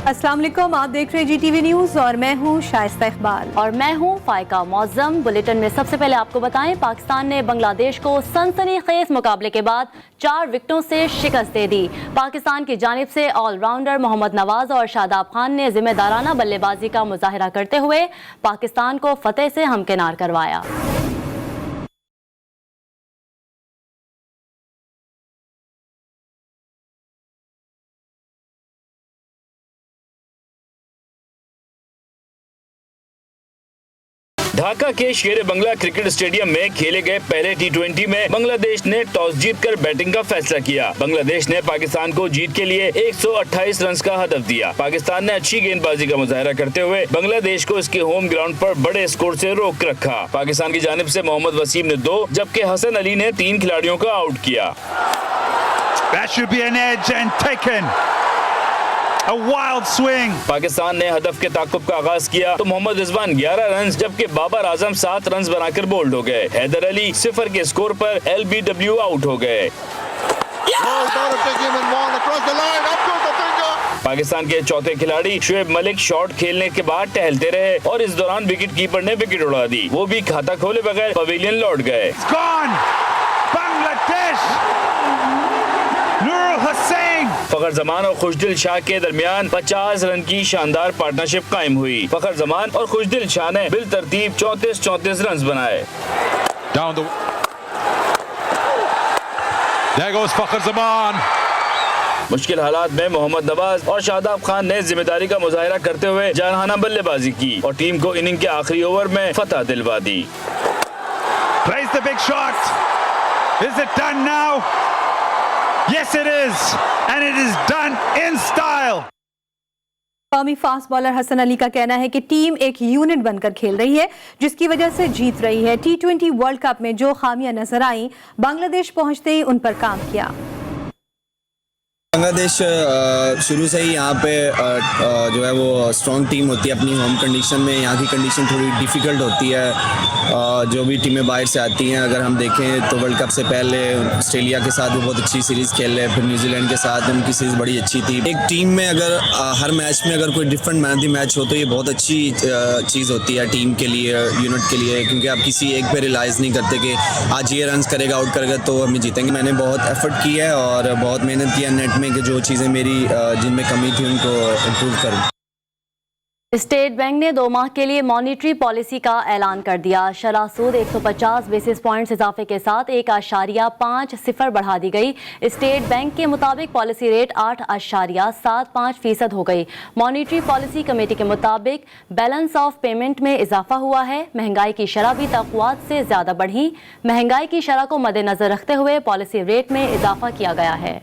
अस्सलाम वालेकुम, आप देख रहे हैं GTV न्यूज़ और मैं हूं शाइस्ता इकबाल और मैं हूं फायका मौज़म। बुलेटिन में सबसे पहले आपको बताएं, पाकिस्तान ने बांग्लादेश को सनसनीखेज मुकाबले के बाद 4 विकेटों से शिकस्त दे दी। पाकिस्तान की जानिब से ऑलराउंडर मोहम्मद नवाज और शादाब खान ने जिम्मेदाराना बल्लेबाजी का मुजाहिरा करते हुए पाकिस्तान को फतेह से हमकिनार करवाया। ढाका के शेर बंगला क्रिकेट स्टेडियम में खेले गए पहले T20 में बांग्लादेश ने टॉस जीतकर बैटिंग का फैसला किया। बांग्लादेश ने पाकिस्तान को जीत के लिए 128 रन का हदफ दिया। पाकिस्तान ने अच्छी गेंदबाजी का मुजाहिरा करते हुए बांग्लादेश को इसके होम ग्राउंड पर बड़े स्कोर से रोक रखा। पाकिस्तान की जानिब से मोहम्मद वसीम ने 2 जबकि हसन अली ने 3 खिलाड़ियों का आउट किया। A wild swing. पाकिस्तान ने हदफ के ताकुब का आगाज किया तो मोहम्मद रिजवान 11 रन जबकि बाबर आजम 7 रन बनाकर बोल्ड हो गए। हैदर अली 0 के स्कोर पर LBW आउट हो गए। पाकिस्तान के चौथे खिलाड़ी शुएब मलिक शॉट खेलने के बाद टहलते रहे और इस दौरान विकेट कीपर ने विकेट उड़ा दी। वो भी खाता खोले बगैर पवेलियन लौट गए। फखर जमान और खुशदिल शाह के दरमियान 50 रन की शानदार पार्टनरशिप कायम हुई। फखर जमान और खुशदिल शाह ने बिल तरतीब 34 रन बनाए। मुश्किल हालात में मोहम्मद नवाज और शादाब खान ने जिम्मेदारी का मुजाहिरा करते हुए जानहाना बल्लेबाजी की और टीम को इनिंग के आखिरी ओवर में फतह दिलवा दी। Yes, it is, and it is done in style. कौमी फास्ट बॉलर हसन अली का कहना है कि टीम एक यूनिट बनकर खेल रही है जिसकी वजह से जीत रही है। T20 वर्ल्ड कप में जो खामियां नजर आई, बांग्लादेश पहुंचते ही उन पर काम किया। बांग्लादेश शुरू से ही यहाँ पे जो है वो स्ट्रॉन्ग टीम होती है अपनी होम कंडीशन में। यहाँ की कंडीशन थोड़ी डिफ़िकल्ट होती है। जो भी टीमें बाहर से आती हैं, अगर हम देखें तो वर्ल्ड कप से पहले ऑस्ट्रेलिया के साथ भी बहुत अच्छी सीरीज़ खेले, फिर न्यूजीलैंड के साथ उनकी सीरीज़ बड़ी अच्छी थी। एक टीम में अगर हर मैच में अगर कोई different man of the match हो तो ये बहुत अच्छी चीज़ होती है टीम के लिए, यूनिट के लिए, क्योंकि आप किसी एक पे रिलाइज़ नहीं करते कि आज ये रन करेगा, आउट करेगा तो हमें जीतेंगे। मैंने बहुत एफर्ट की है और बहुत मेहनत किया नेट में कि जो चीज़ें मेरी जिनमें कमी थी उनको इम्प्रूव करूं। स्टेट बैंक ने 2 माह के लिए मॉनिटरी पॉलिसी का ऐलान कर दिया। शरह सूद 150 बेसिस पॉइंट्स इजाफे के साथ 1.50 बढ़ा दी गई। स्टेट बैंक के मुताबिक पॉलिसी रेट 8.75% हो गई। मॉनिटरी पॉलिसी कमेटी के मुताबिक बैलेंस ऑफ पेमेंट में इजाफा हुआ है। महंगाई की शरह भी तवक्कुआत से ज़्यादा बढ़ी। महंगाई की शरह को मद्देनजर रखते हुए पॉलिसी रेट में इजाफा किया गया है।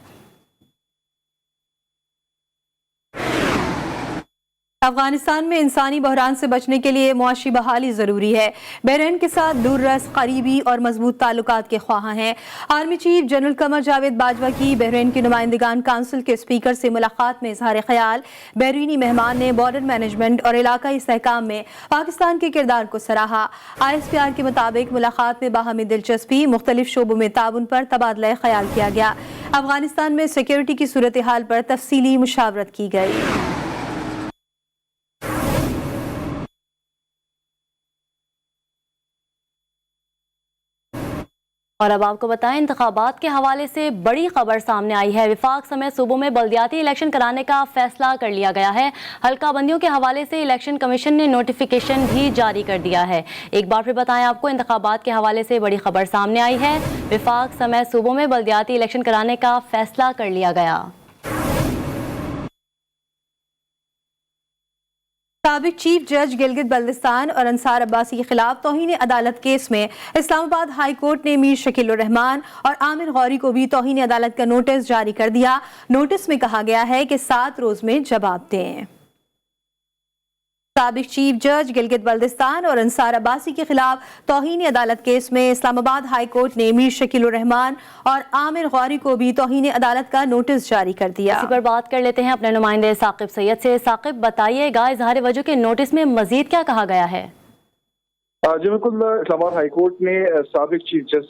अफगानिस्तान में इंसानी बहरान से बचने के लिए मुआशी बहाली ज़रूरी है। बहरीन के साथ दूररस, करीबी और मजबूत ताल्लुकात के ख्वाहां हैं। Army chief general Qamar Javed Bajwa की बहरीन के नुमाइंदगान काउंसिल के स्पीकर से मुलाकात में इजहार ख्याल। बहरीनी मेहमान ने बॉर्डर मैनेजमेंट और इलाकाई इस्तेहकाम में पाकिस्तान के किरदार को सराहा। ISPR के मुताबिक मुलाकात में बाहमी दिलचस्पी, मुख्तलिफ शोबों में ताउन पर तबादला ख्याल किया गया। अफगानिस्तान में सिक्योरिटी की सूरत हाल पर तफसीली मुशावरत की गई। और अब आपको बताएं, इंतखाबात के हवाले से बड़ी खबर सामने आई है। विफाक समेत सूबों में बल्दियाती इलेक्शन कराने का फैसला कर लिया गया है। हल्का बंदियों के हवाले से इलेक्शन कमीशन ने नोटिफिकेशन भी जारी कर दिया है। एक बार फिर बताएं आपको, इंतखाबात के हवाले से बड़ी खबर सामने आई है। विफाक समेत सूबों में बल्दियाती इलेक्शन कराने का फैसला कर लिया गया। साबिक चीफ जज गिलगित बल्तिस्तान और अंसार अब्बासी के खिलाफ तौहीन अदालत केस में इस्लामाबाद हाई कोर्ट ने मीर शकील उर रहमान और आमिर गौरी को भी तौहीन अदालत का नोटिस जारी कर दिया। नोटिस में कहा गया है कि 7 रोज में जवाब दें। साबिक चीफ जज गिलगित बल्तिस्तान और अंसार अब्बासी के खिलाफ तौहीन अदालत केस में इस्लामाबाद हाई कोर्ट ने मीर शकील उर रहमान और आमिर गौरी को भी तौहीन अदालत का नोटिस जारी कर दिया। इसी पर बात कर लेते हैं अपने नुमाइंदे साकिब सैयद से। साकिब, बताइएगा, इजहार वजह के नोटिस में मजीद क्या कहा गया है? जी बिल्कुल, इस्लामाबाद हाई कोर्ट ने साबिक चीफ जज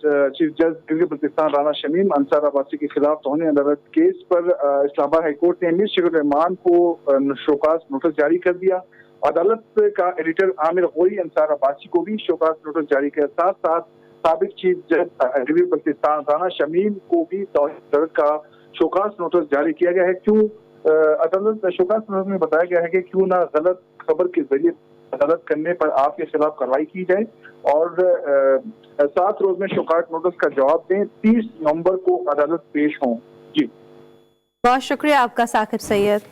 गिलगित-बल्तिस्तान राना शमीम अंसार अब्बासी के खिलाफ तौहीन अदालत केस पर इस्लामाबाद हाई कोर्ट ने अमीर शफीकुर रहमान को शोकास नोटिस जारी कर दिया। अदालत का एडिटर आमिर गोई अंसार अब्बासी को भी शोकास नोटिस जारी किया। साथ साथ साबिक चीफ जज गिलगित-बल्तिस्तान राना शमीम को भी तौहीन अदालत का शोकास नोटिस जारी किया गया है। क्यों अदालत शोकास नोटिस में बताया गया है कि क्यों ना गलत खबर के जरिए अदालत करने पर आपके खिलाफ कार्रवाई की जाए और 7 रोज में शोकास नोटिस का जवाब दें। 30 नवंबर को अदालत पेश हों। जी बहुत शुक्रिया आपका Saqib Syed.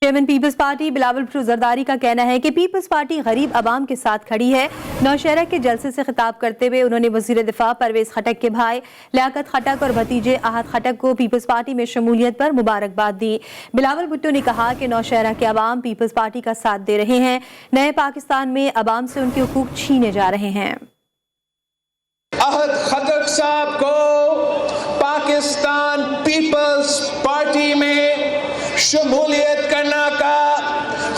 Chairman People's Party Bilawal Bhutto Zardari का कहना है कि पीपल्स पार्टी गरीब आवाम के साथ खड़ी है। नौशहरा के जलसे से खिताब करते हुए उन्होंने वजीर दिफा परवेज खटक के भाई लियाकत खटक और भतीजे आहत खटक को पीपल्स पार्टी में शमूलियत पर मुबारकबाद दी। बिलावल भुट्टो ने कहा कि नौशहरा के अवाम पीपल्स पार्टी का साथ दे रहे हैं। नए पाकिस्तान में अवाम से उनके हुकूक छीने जा रहे हैं। आहत खटक साहब को पाकिस्तान पीपल्स पार्टी में शमूलियत करने का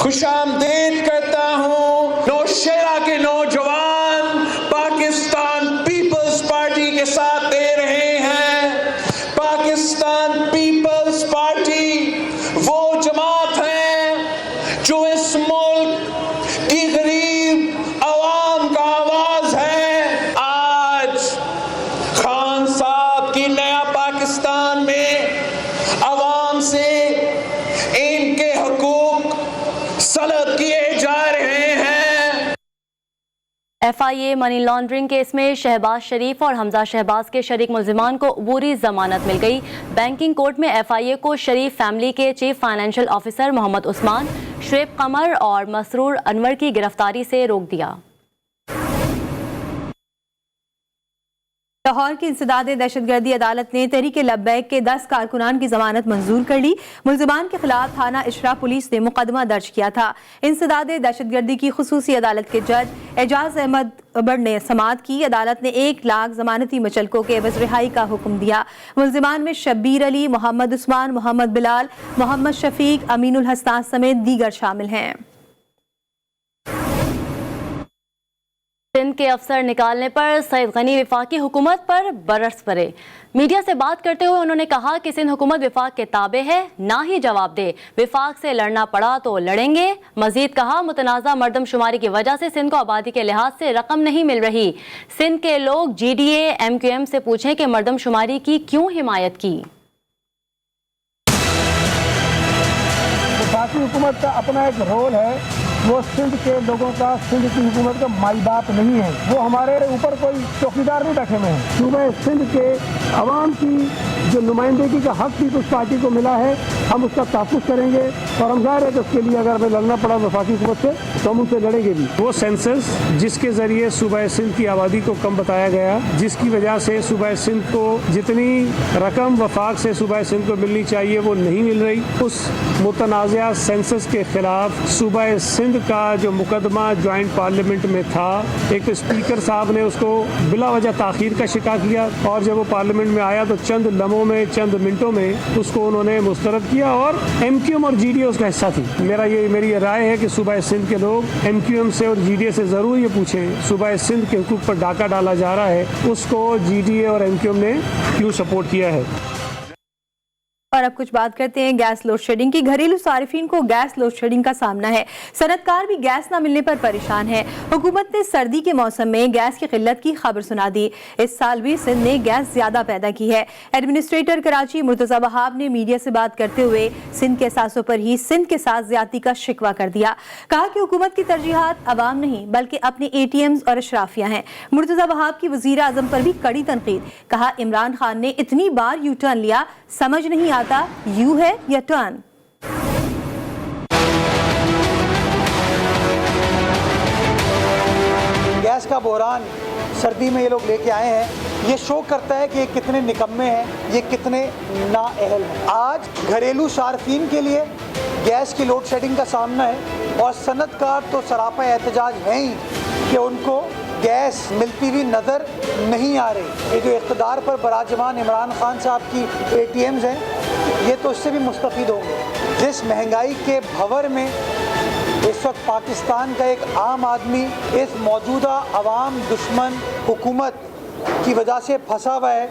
खुशामदीद करता हूँ। नौशहरा के नौजवान पाकिस्तान पीपल्स पार्टी के साथ दे रहे हैं। पाकिस्तान पीपल्स पार्टी वो जमात है जो इस मुल्क की गरीब आवाम का आवाज है। आज खान साहब की नया पाकिस्तान में आवाम से इनके हुकूक सल्ब किए जा रहे हैं। FIA मनी लॉन्ड्रिंग केस में शहबाज शरीफ और हमजा शहबाज के शरीक मुल्जिमान को अबूरी जमानत मिल गई। बैंकिंग कोर्ट में FIA को शरीफ फैमिली के chief financial officer Mohammad Usman, Shoaib Qamar और मसरूर अनवर की गिरफ्तारी से रोक दिया। लाहौर की इंसदाद दहशतगर्दी अदालत ने तहरीक लब्बैक के 10 कारकुनान की जमानत मंजूर कर ली। मुल्जिमान के खिलाफ थाना इशरा पुलिस ने मुकदमा दर्ज किया था। इंसदाद दहशतगर्दी की खुसूसी अदालत के जज एजाज अहमद अबर ने समाअत की। अदालत ने 1 लाख जमानती मुचलकों के एवज रिहाई का हुक्म दिया। मुल्जिमान में शब्बीर अली, मोहम्मद उस्मान, मोहम्मद बिलाल, मोहम्मद शफीक, अमीनुल हसनान समेत दीगर शामिल हैं। सिंध के अफसर निकालने पर सईद गनी विफाकी हुकूमत पर बरस पड़े। मीडिया से बात करते हुए उन्होंने कहा कि सिंध हुकूमत विफाक के ताबे है, ना ही जवाब दे। विफाक से लड़ना पड़ा तो लड़ेंगे। मजीद कहा, मुतनाज़ा मर्दमशुमारी की वजह से सिंध को आबादी के लिहाज से रकम नहीं मिल रही। सिंध के लोग GDA MQM से पूछें कि मर्दमशुमारी की क्यों हिमायत की। विफाकी हुकूमत का अपना एक रोल है, वो सिंध के लोगों का, सिंध की हुकूमत का माई बाप नहीं है। वो हमारे ऊपर कोई चौकीदार नहीं बैठे हुए हैं। सूबे सिंध के अवाम की जो नुमाइंदगी का हक भी उस पार्टी को मिला है, हम उसका तहफ़्फ़ुज़ करेंगे और हम ज़ाहिर है कि उसके लिए अगर हमें लड़ना पड़ा वफाकी हुकूमत से तो हम उनसे लड़ेंगे भी। वो सेंसस जिसके ज़रिए सूबे सिंध की आबादी को कम बताया गया, जिसकी वजह से सूबे सिंध को जितनी रकम वफाक से सूबे सिंध को मिलनी चाहिए वो नहीं मिल रही। उस मुतनाज़ा सेंसस के खिलाफ सूबे सिंध का जो मुकदमा ज्वाइंट पार्लियामेंट में था, एक तो स्पीकर साहब ने उसको बिला वजह ताख़ीर का शिकार किया और जब वो पार्लियामेंट में आया तो चंद लम्हों में, चंद मिनटों में उसको उन्होंने मुस्तरद किया और MQM और GDA उसका हिस्सा थी। मेरी ये राय है कि सूबा सिंध के लोग MQM से और GDA से ज़रूर ये पूछें सूबा सिंध के हुकूक पर डाका डाला जा रहा है, उसको GDA और MQM ने क्यों सपोर्ट किया है। और अब कुछ बात करते हैं गैस लोड शेडिंग की। घरेलू सारिफिन को गैस लोड शेडिंग का सामना है। सनतकार भी गैस न मिलने पर परेशान है। हुकूमत ने सर्दी के मौसम में गैस की किल्लत की खबर सुना दी। इस साल भी सिंध ने गैस ज्यादा पैदा की है। एडमिनिस्ट्रेटर कराची मुर्तजा वहाब ने मीडिया से बात करते हुए सिंध के एहसासों पर ही सिंध के साथ ज्यादती का शिकवा कर दिया। कहा कि हुकूमत की तरजीहात अवाम नहीं बल्कि अपने ATMs और अशराफिया हैं। मुर्तजा वहाब की वजीर आजम पर भी कड़ी तनकीद। कहा, इमरान खान ने इतनी बार यू टर्न लिया, समझ नहीं आता यू है या टर्न। गैस का बहरान सर्दी में ये लोग लेके आए हैं, ये शो करता है कि ये कितने निकम्मे हैं, ये कितने नाअहल हैं। आज घरेलू सार्फिन के लिए गैस की लोड शेडिंग का सामना है और सनतकार तो सरापा एहतजाज हैं ही कि उनको गैस मिलती हुई नज़र नहीं आ रही। ये जो इक़्तिदार पर बराजमान इमरान खान साहब की ATMs हैं, ये तो इससे भी मुस्तफ़ीद होंगे। जिस महंगाई के भंवर में इस वक्त पाकिस्तान का एक आम आदमी इस मौजूदा अवाम दुश्मन हुकूमत की वजह से फंसा हुआ है।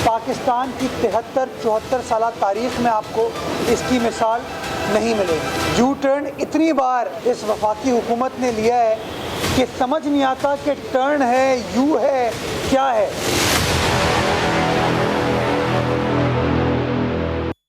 पाकिस्तान की 73-74 साल तारीख में आपको इसकी मिसाल नहीं मिलेगी। यू टर्न इतनी बार इस वफाकी हुकूमत ने लिया है कि समझ नहीं आता कि टर्न है, यू है, क्या है।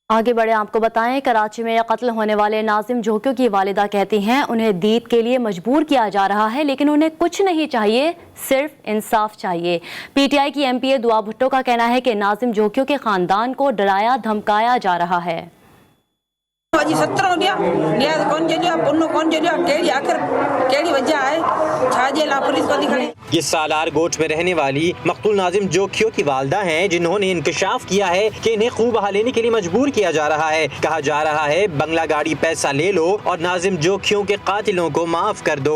आगे बढ़े आपको बताएं, कराची में कत्ल होने वाले नाजिम जोकियों की वालिदा कहती हैं उन्हें दीद के लिए मजबूर किया जा रहा है, लेकिन उन्हें कुछ नहीं चाहिए, सिर्फ इंसाफ चाहिए। पीटीआई की एमपीए दुआ भुट्टो का कहना है कि नाजिम जोकियों के खानदान को डराया धमकाया जा रहा है। ये सालार गोट में रहने वाली मकतूल नाजिम जोखियों की वालदा हैं, जिन्होंने इंकशाफ किया है कि इन्हें खूब बहा लेने के लिए मजबूर किया जा रहा है। कहा जा रहा है बंगला गाड़ी पैसा ले लो और नाजिम जोखियों के कातिलों को माफ कर दो।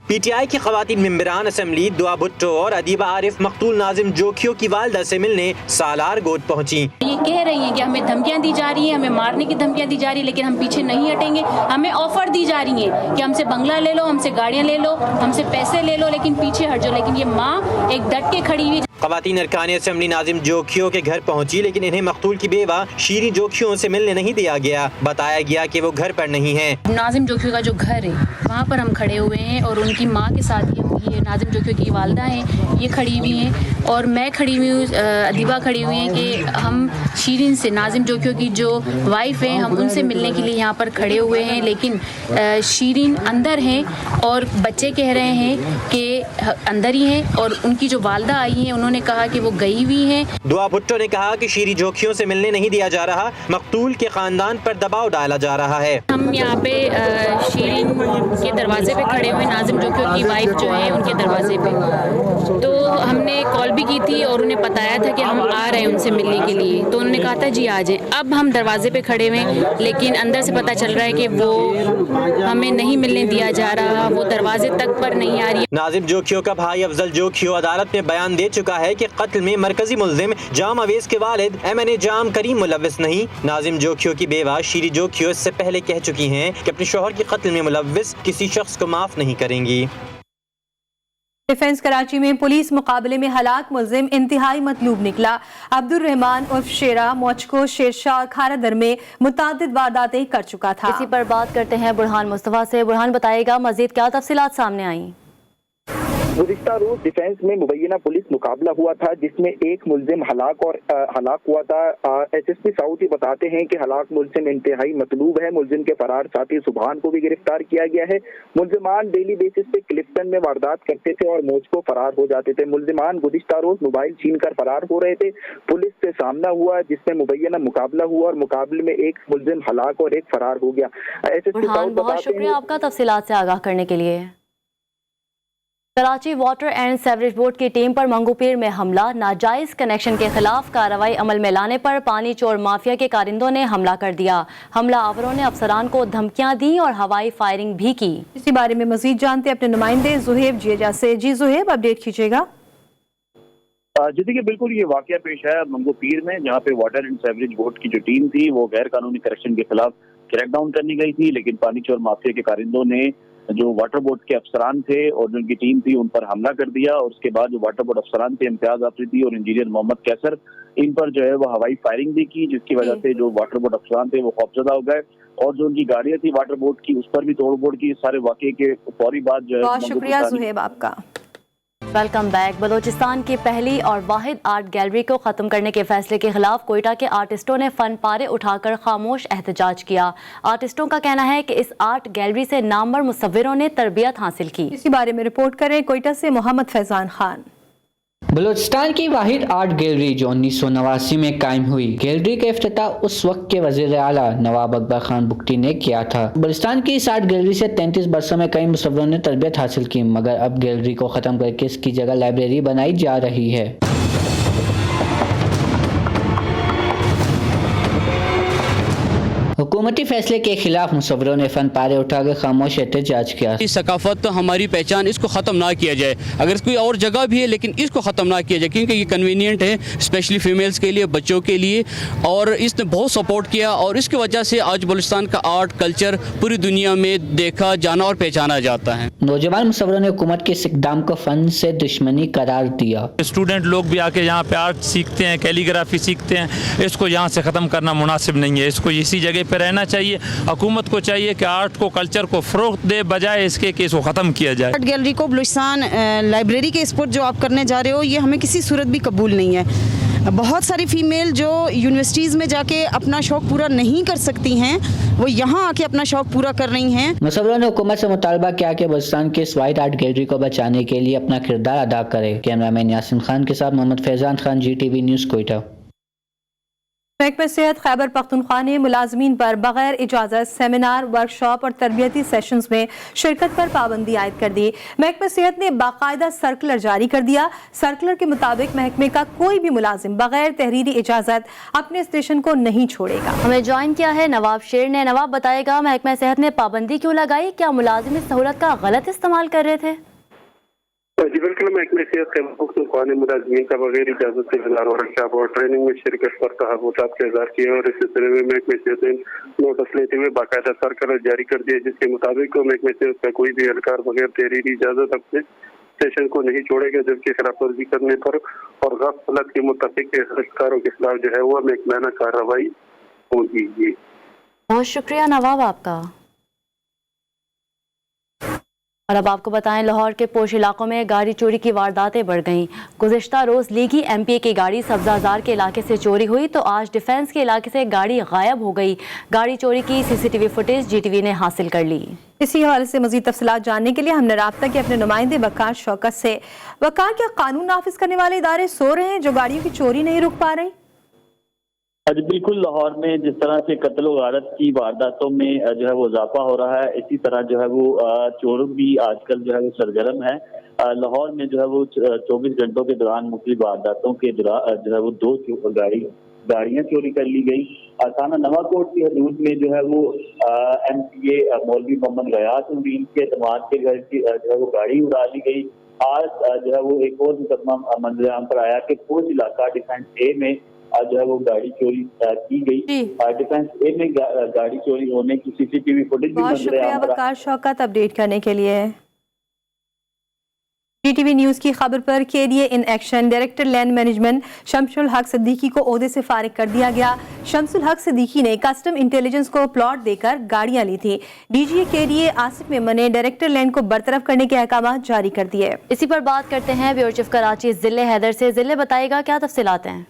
पीटीआई की खवातीन मेंबरान असेंबली दुआ भुट्टो और अदीबा आरिफ मकतूल नाजिम जोखियों की वालदा से मिलने सालार गोट पहुंची। ये कह रही हैं कि हमें धमकियां दी जा रही हैं, हमें मारने की धमकियां दी जा रही है, लेकिन हम पीछे नहीं हटेंगे। हमें ऑफर दी जा रही है कि हमसे बंगला ले लो, हमसे गाड़ियां ले लो, हमसे पैसे ले लो, लेकिन पीछे हट जाओ। लेकिन ये माँ एक डट के खड़ी हुई। खवातीन अरकान असेंबली नाजिम जोखियों के घर पहुंची, लेकिन इन्हें मकतूल की बेवा शीरी जोखियों से मिलने नहीं दिया गया। बताया गया कि वो घर पर नहीं है। नाजिम जोखियों का जो घर है वहाँ पर हम खड़े हुए हैं और उनकी माँ के साथ ये नाजिम जोखियों की वालदा हैं, ये खड़ी हुई हैं और मैं खड़ी हुई हूँ, अदीबा खड़ी हुई हैं कि हम शीरीन से, नाजिम जोखियों की जो वाइफ है, हम उनसे मिलने के लिए यहाँ पर खड़े हुए हैं। लेकिन शीरीन अंदर हैं और बच्चे कह रहे हैं कि अंदर ही हैं और उनकी जो वालदा आई हैं उन्होंने कहा कि वो गई हुई हैं। दुआ भुट्टो ने कहा कि शीरी जोखियों से मिलने नहीं दिया जा रहा, मकतूल के खानदान पर दबाव डाला जा रहा है। हम यहाँ पे शीरीन के दरवाजे पे खड़े हुए, नाजिम जोखियों की वाइफ जो है उनके दरवाजे पे, तो हमने कॉल भी की थी और उन्हें बताया था कि हम आ रहे हैं उनसे मिलने के लिए, तो उन्होंने कहा था जी आ जाए। अब हम दरवाजे पे खड़े हुए, लेकिन अंदर से पता चल रहा है कि वो हमें नहीं मिलने दिया जा रहा, वो दरवाजे तक पर नहीं आ रही। नाजिम जोखियों का भाई अफजल जोखियो अदालत में बयान दे चुका है कि कत्ल में मरकजी मुल्जिम जाम अवेज के वालिद MNA जाम करीम मुलव्विस नहीं। नाजिम जोखियो की बेवा शीरी जोखियो इससे पहले कह चुकी हैं कि अपने शौहर के कत्ल में मुलव्विस किसी शख्स को माफ नहीं करेंगी। डिफेंस कराची में पुलिस मुकाबले में हलाक मुल्जिम इंतहाई मतलूब निकला। अब्दुल रहमान उर्फ शेरा मौचको शेरशाह और खारादर में मुतादिद वारदातें कर चुका था। इसी पर बात करते हैं बुरहान मुस्तफा से। बुरहान बताएगा मजीद क्या तफसीलात सामने आई। गुज़िश्ता रोज डिफेंस में मुबैना पुलिस मुकाबला हुआ था जिसमें एक मुल्जिम हलाक हुआ था। SSP साउथ ही बताते हैं कि हलाक मुल्जिम इंतहाई मतलूब है। मुल्जिम के फरार साथी सुबहान को भी गिरफ्तार किया गया है। मुल्जिमान डेली बेसिस पे क्लिफ्टन में वारदात करते थे और मौजको फरार हो जाते थे। मुल्जिमान गुज़िश्ता रोज मोबाइल छीन कर फरार हो रहे थे। पुलिस से सामना हुआ जिसमें मुबैना मुकाबला हुआ और मुकाबले में एक मुल्जिम हलाक और एक फरार हो गया। SSP साउथ बहुत शुक्रिया आपका तफसीलात से आगाह करने के लिए। Karachi water and sewerage board की टीम पर मंगूपीर में हमला। नाजायज कनेक्शन के खिलाफ कार्रवाई अमल में लाने पर पानी चोर माफिया के कारिंदों ने हमला कर दिया। हमला आवरों ने अफसरान को धमकियां दी और हवाई फायरिंग भी की। इसी बारे में मजीद जानते अपने नुमाइंदे जुहेब जिया से। जी जुहेब, अपडेट कीजिएगा। जी देखिए, बिल्कुल ये वाकया पेश है मंगूपीर में, जहाँ पे वाटर एंड सेवरेज बोर्ड की जो टीम थी वो गैर कानूनी कनेक्शन के खिलाफ क्रैकडाउन करनी गई थी, लेकिन पानी चोर माफिया के कारिंदों ने जो वाटर बोर्ड के अफसरान थे और जो उनकी टीम थी उन पर हमला कर दिया। और उसके बाद जो वाटर बोर्ड अफसरान थे इम्तियाज आफरीदी और इंजीनियर मोहम्मद कैसर, इन पर जो है वो हवाई फायरिंग भी की, जिसकी वजह से जो वाटर बोर्ड अफसरान थे वो खौफजदा हो गए और जो उनकी गाड़ियां थी वाटर बोर्ड की उस पर भी तोड़फोड़ की। सारे वाकये के फौरी बाद जो है। बहुत शुक्रिया जुहेब आपका। Welcome back. बलोचिस्तान की पहली और वाहिद आर्ट गैलरी को ख़त्म करने के फैसले के खिलाफ कोयटा के आर्टिस्टों ने फन पारे उठाकर खामोश एहतजाज किया। आर्टिस्टों का कहना है कि इस आर्ट गैलरी से नामवर मुसव्विरों ने तरबियत हासिल की। इसी बारे में रिपोर्ट करें कोयटा से मोहम्मद फैजान खान। बलूचिस्तान की वाहिद आर्ट गैलरी जो 1989 में कायम हुई, गैलरी का इफ्तिताह उस वक्त के वज़ीर आला नवाब अकबर खान बुगटी ने किया था। बलूचिस्तान की इस आर्ट गैलरी से 33 बरसों में कई मुसव्विरों ने तरबियत हासिल की, मगर अब गैलरी को ख़त्म करके इसकी जगह लाइब्रेरी बनाई जा रही है। हुकूमत हुकूमती फैसले के खिलाफ मुसव्विरों ने फन पारे उठाकर खामोश एहतजाज किया। इस सकाफत हमारी पहचान, इसको ख़त्म ना किया जाए। अगर कोई और जगह भी है लेकिन इसको ख़त्म ना किया जाए, क्योंकि ये कन्वीनियंट है स्पेशली फीमेल्स के लिए, बच्चों के लिए, और इसने बहुत सपोर्ट किया और इसकी वजह से आज बलूचिस्तान का आर्ट कल्चर पूरी दुनिया में देखा जाना और पहचाना जाता है। नौजवान मुसव्विरों ने हुकूमत के इस इक़दाम को फन से दुश्मनी करार दिया। स्टूडेंट लोग भी आके यहाँ पे आर्ट सीखते हैं, कैलीग्राफी सीखते हैं, इसको यहाँ से ख़त्म करना मुनासिब नहीं है। इसको इसी जगह पे रहना चाहिए। हुकूमत को चाहिए कि आर्ट को, कल्चर को फ़रोग़ दे, बजाय इसके कि इसको ख़त्म किया जाए। आर्ट गैलरी को बलूचिस्तान लाइब्रेरी के स्पोर्ट जो आप करने जा रहे हो, ये हमें किसी सूरत भी कबूल नहीं है। बहुत सारी फ़ीमेल जो यूनिवर्सिटीज़ में जाके अपना शौक़ पूरा नहीं कर सकती हैं, वो यहाँ आके अपना शौक़ पूरा कर रही हैं। मुसव्विरों ने हुकूमत से मुतालबा किया कि बलूचिस्तान के इस वाइट आर्ट गैलरी को बचाने के लिए अपना किरदार अदा करे। कैमरामैन यासिन खान के साथ मोहम्मद फैजान खान, GTV न्यूज़, कोयटा। महकमा सेहत खैबर पख्तूनख्वा ने मुलाजमीन पर बगैर इजाज़त सेमिनार, वर्कशॉप और तरबियती सेशंस में शिरकत पर पाबंदी आयद कर दी। महकमा सेहत ने बाकायदा सर्कुलर जारी कर दिया। सर्कुलर के मुताबिक महकमे का कोई भी मुलाजिम बगैर तहरीरी इजाज़त अपने स्टेशन को नहीं छोड़ेगा। हमें ज्वाइन किया है नवाब शेर ने। नवाब, बताएगा महकमा सेहत ने पाबंदी क्यों लगाई? क्या मुलाजिम इस सहूलत का गलत इस्तेमाल कर रहे थे? जी बिल्कुल, महकमे सेहत खैबर पख्तूनख्वा ने मुलाजमीन का बगैर इजाजत सेमिनार, वर्कशॉप और ट्रेनिंग में शिरकत पर तहफ़्फ़ुज़ात का इज़हार किया और इस सिलसिले में महकमे सेहत ने नोटिस लेते हुए बाकायदा सर्कुलर जारी कर दिया, जिसके मुताबिक महकमे सेहत का कोई भी एहलकार बगैर तहरीरी इजाजत अपने स्टेशन को नहीं छोड़ेगा, जबकि खिलाफवर्जी करने पर और गफलत के मुताबिक एहलकारों के खिलाफ जो है वो महकमाना कार्रवाई होगी। बहुत शुक्रिया नवाब आपका। और अब आपको बताएं, लाहौर के पोश इलाकों में गाड़ी चोरी की वारदातें बढ़ गईं। गुज़िश्ता रोज़ लीगी MPA की गाड़ी सब्ज़ाजार के इलाके से चोरी हुई तो आज डिफेंस के इलाके से गाड़ी गायब हो गई। गाड़ी चोरी की CCTV फुटेज GTV ने हासिल कर ली। इसी हवाले से मज़ीद तफसीलात जानने के लिए हमने राब्ता किया अपने नुमाइंदे वकार शौकत से। वकार, क्या कानून नाफिज करने वाले इदारे सो रहे हैं जो गाड़ियों की चोरी नहीं रुक पा रहे? आज बिल्कुल, लाहौर में जिस तरह से कत्ल व गारत की वारदातों में जो है वो इजाफा हो रहा है, इसी तरह जो है वो चोर भी आजकल जो है वो सरगर्म है। लाहौर में जो है वो 24 घंटों के दौरान मुख्तलिफ वारदातों के दौरान जो है वो 2 गाड़ियां चोरी कर ली गई। थाना नवाकोट की हदूद में जो है वो MPA मौलवी मोहम्मद गयास उद्दीन के एतमाद के घर की जो है वो गाड़ी उड़ा ली गई। आज जो है वो एक और मुकदमा मंजर आम पर आया कि पोश इलाका डिफेंस A में जो है वो गाड़ी चोरी की गई। डिफेंस A में गाड़ी चोरी होने की CCTV फुटेज भी बहुत शुक्रिया वकार शौकत अपडेट करने के लिए। GTV न्यूज़ की खबर पर KDA in action. Director land management Shamsul हक सिद्दीकी को ओहदे से फारिग कर दिया गया। शमसुल हक सिद्दीकी ने कस्टम इंटेलिजेंस को प्लॉट देकर गाड़ियां ली थी। DG KDA आसिफ मेमन ने डायरेक्टर लैंड को बरतरफ करने के अहकाम जारी कर दिए। इसी पर बात करते हैं ब्यूरो चीफ कराची जिले हैदर से। जिले बताएगा क्या तफसीलात हैं?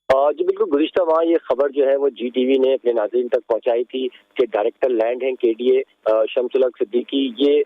जी बिल्कुल, गुज़िश्ता माह ये खबर जो है वो GTV ने अपने नाज़रीन तक पहुंचाई थी कि डायरेक्टर लैंड हैं KDA शमसुल हक सिद्दीकी, ये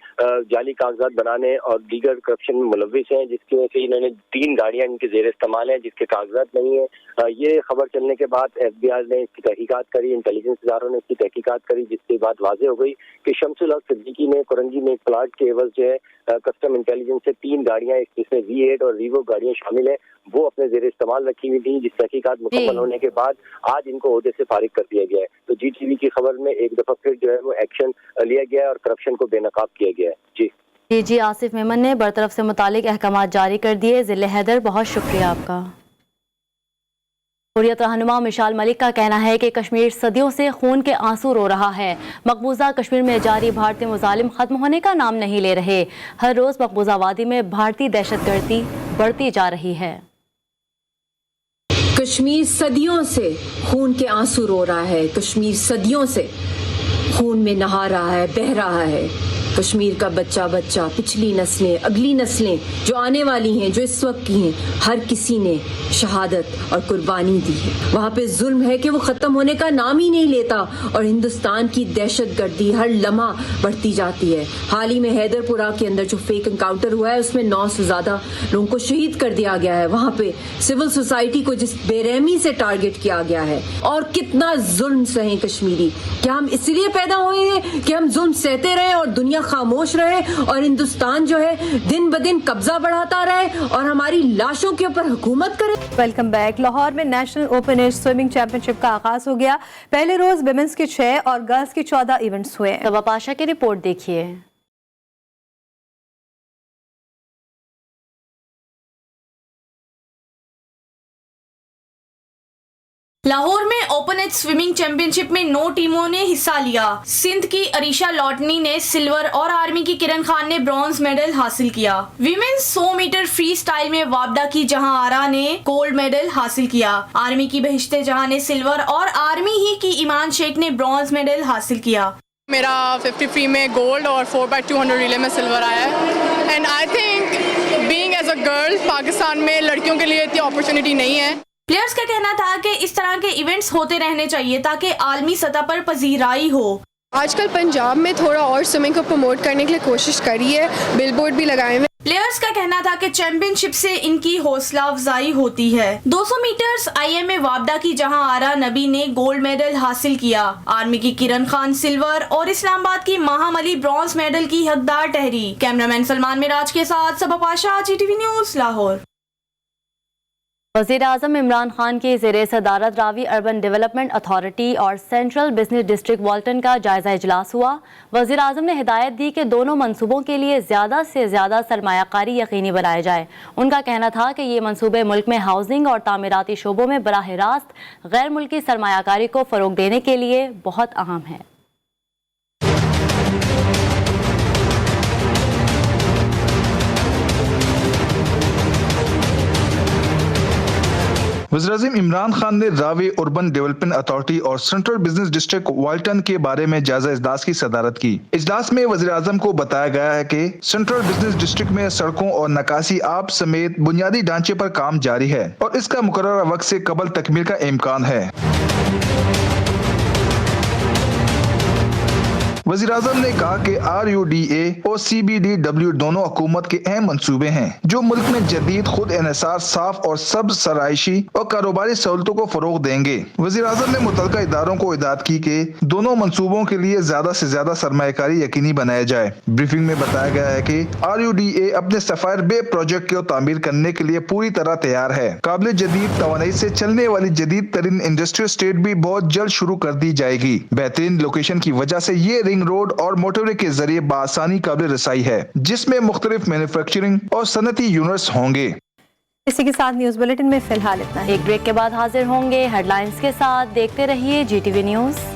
जाली कागजात बनाने और दीगर करप्शन में मुलव्विस हैं, जिसकी वजह से इन्होंने 3 गाड़ियां इनके ज़ेर इस्तेमाल हैं जिसके कागजात नहीं है। ये खबर चलने के बाद FBI ने इसकी तहकीकात करी, इंटेलिजेंस इदारों ने इसकी तहकीकात करी, जिसके बाद वाज़ेह हो गई कि शमसुल हक सिद्दीकी ने कुरंजी में एक प्लाट के एवज जो है कस्टम इंटेलिजेंस से 3 गाड़ियां, जिसमें V8 और रीवो गाड़ियां शामिल है, वो अपने ज़ेर इस्तेमाल रखी हुई थी, जिस तहकीकात मुकम्मल होने के बाद आज इनको ओहदे से फारिग कर दिया गया है। तो GTV की खबर में एक दफा फिर जो है वो एक्शन लिया गया है और करप्शन को बेनकाब किया गया है। जी DG आसिफ मेमन ने बरतरफ से मुतालिक अहकाम जारी कर दिए। जिले हैदर, बहुत शुक्रिया आपका। हुर्रियत रहनुमा मिशाल मलिक का कहना है कि कश्मीर सदियों से खून के आंसू रो रहा है। मकबूजा कश्मीर में जारी भारतीय मुजालिम खत्म होने का नाम नहीं ले रहे। हर रोज मकबूजा वादी में भारतीय दहशतगर्दी बढ़ती जा रही है। कश्मीर सदियों से खून के आंसू रो रहा है। कश्मीर सदियों से खून में नहा रहा है, बह रहा है। कश्मीर का बच्चा बच्चा, पिछली नस्लें, अगली नस्लें जो आने वाली हैं, जो इस वक्त की हैं, हर किसी ने शहादत और कुर्बानी दी है। वहाँ पे जुल्म है कि वो खत्म होने का नाम ही नहीं लेता और हिंदुस्तान की दहशतगर्दी हर लम्हा बढ़ती जाती है। हाल ही में हैदरपुरा के अंदर जो फेक एनकाउंटर हुआ है उसमें 9 से ज्यादा लोगों को शहीद कर दिया गया है। वहाँ पे सिविल सोसाइटी को जिस बेरहमी से टारगेट किया गया है और कितना जुल्म सहे कश्मीरी। क्या हम इसलिए पैदा हुए हैं कि हम जुल्म सहते रहे और दुनिया खामोश रहे और हिंदुस्तान जो है दिन ब दिन कब्जा बढ़ाता रहे और हमारी लाशों के ऊपर हुकूमत करे। Welcome back. लाहौर में national open age swimming championship का आगाज हो गया। पहले रोज विमेंस के 6 और गर्ल्स के 14 इवेंट्स हुए। तबा पाशा की रिपोर्ट देखिए। लाहौर में ओपन एज स्विमिंग चैंपियनशिप में 9 टीमों ने हिस्सा लिया। सिंध की अरीशा लॉटनी ने सिल्वर और आर्मी की किरण खान ने ब्रॉन्ज मेडल हासिल किया। विमेंस 100 मीटर फ्री स्टाइल में वाबदा की जहां आरा ने गोल्ड मेडल हासिल किया। आर्मी की बहिश्ते जहां ने सिल्वर और आर्मी ही की ईमान शेख ने ब्रॉन्ज मेडल हासिल किया। मेरा 50 फ्री में गोल्ड और 4x200 रिले में सिल्वर आया है। And I think being as a girl Pakistan में लड़कियों के लिए इतनी अपॉर्चुनिटी नहीं है। प्लेयर्स का कहना था कि इस तरह के इवेंट्स होते रहने चाहिए ताकि आलमी सतह पर पजीराई हो। आजकल पंजाब में थोड़ा और स्विमिंग को प्रमोट करने के लिए कोशिश करी है, बिलबोर्ड भी लगाए हुए। प्लेयर्स का कहना था कि चैंपियनशिप से इनकी हौसला अफजाई होती है। 200 मीटर्स IM में वाबदा की जहां आरा नबी ने गोल्ड मेडल हासिल किया। आर्मी की किरण खान सिल्वर और इस्लामाबाद की माहम अली ब्रॉन्ज मेडल की हकदार ठहरी। कैमरामैन सलमान मिराज के साथ सबा पाशा, GTV न्यूज़ लाहौर। वज़ीर-ए-आज़म इमरान खान की ज़ेरे सदारत रावी अर्बन डेवलपमेंट अथॉरिटी और सेंट्रल बिजनेस डिस्ट्रिक्ट वाल्टन का जायज़ा इजलास हुआ। वज़ीर-ए-आज़म ने हिदायत दी कि दोनों मनसूबों के लिए ज़्यादा से ज़्यादा सरमायाकारी यकीनी बनाया जाए। उनका कहना था कि ये मनसूबे मुल्क में हाउसिंग और तामीराती शोबों में बराह रास्त गैर मुल्की सरमायाकारी को फ़रोग देने के लिए बहुत अहम है। वज़ीर-ए-आज़म इमरान खान ने रावी अर्बन डेवलपमेंट अथॉरिटी और सेंट्रल बिजनेस डिस्ट्रिक्ट वाल्टन के बारे में जायजा इजलास की सदारत की। इजलास में वज़ीर-ए-आज़म को बताया गया है कि सेंट्रल बिजनेस डिस्ट्रिक्ट में सड़कों और नकासी आब समेत बुनियादी ढांचे पर काम जारी है और इसका मुकर्ररा वक्त से कबल तकमील का इम्कान है। वज़ीर-ए-आज़म ने कहा कि RUDA और CBDW दोनों हुकूमत के अहम मंसूबे हैं जो मुल्क में जदीद खुद इन्हिसार साफ और सब्ज सराइशी और कारोबारी सहूलतों को फरोग देंगे। वज़ीर-ए-आज़म ने मुतल्लिका इदारों को हिदायत की कि दोनों मंसूबों के लिए ज्यादा से ज्यादा सरमायाकारी यकीनी बनाया जाए। ब्रीफिंग में बताया गया है कि RUDA अपने सफायर बे प्रोजेक्ट को तामीर करने के लिए पूरी तरह तैयार है। काबिल जदीद तवानाई से चलने वाली जदीद तरीन इंडस्ट्रियल स्टेट भी बहुत जल्द शुरू कर दी जाएगी। बेहतरीन लोकेशन की वजह से ये रिंग रोड और मोटरवे के जरिए बासानी काबिल रसाई है जिसमें मुख्तलिफ मैन्युफैक्चरिंग और सनती यूनिट्स होंगे। इसी के साथ न्यूज बुलेटिन में फिलहाल इतना। एक ब्रेक के बाद हाजिर होंगे हेडलाइंस के साथ। देखते रहिए GTV न्यूज़।